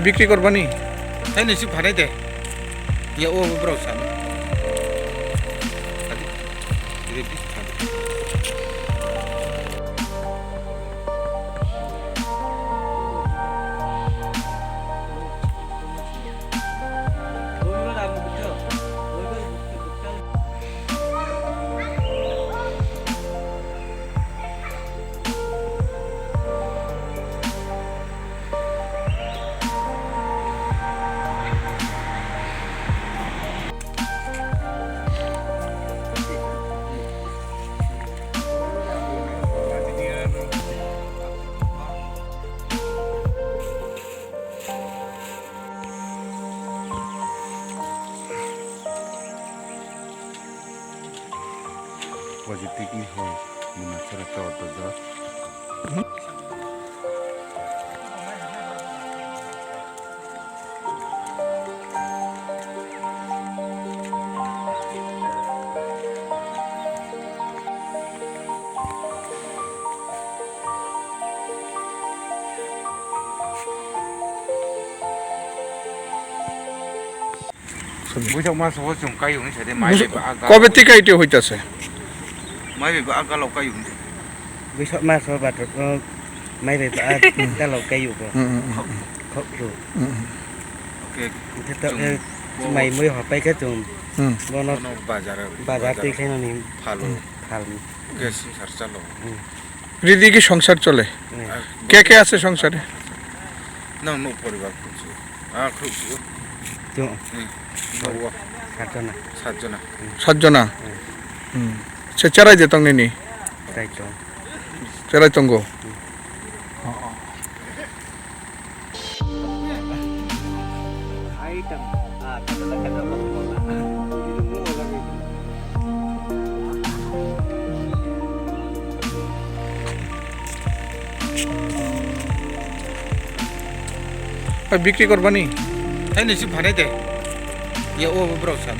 বিক্রি করবানি তাই নিশ্চয় ভাড়াই দে ইয়ে ও ব্রাউ সান Positif nih, gimana cara cowok tuh? বুঝাও মাছ হওয়ার জন্য কাই হইছে রে মাই কবে থেকে এটা হইতাছে মাই আগালাও কাই হইছে Besok mas batuk mai về ba ta lầu cây dục rồi khóc rồi ওকে thế tao mày mới học bay cái chùm nó বাজার tươi khen nó nín ভালো thal ওকে সংসার চালো রিদি কি সংসার চলে কে কে আছে সংসারে না নো পরিবার করছে খুব chùm নওয়া সাতজনা সাতজনা সে চারাই যেতং নি তাই তো চারাই তঙ্গ item kata বিক্রি করবানি তাই নিশ্চয় ভাড়াই দে ইয়ে ও ব্রাউ সান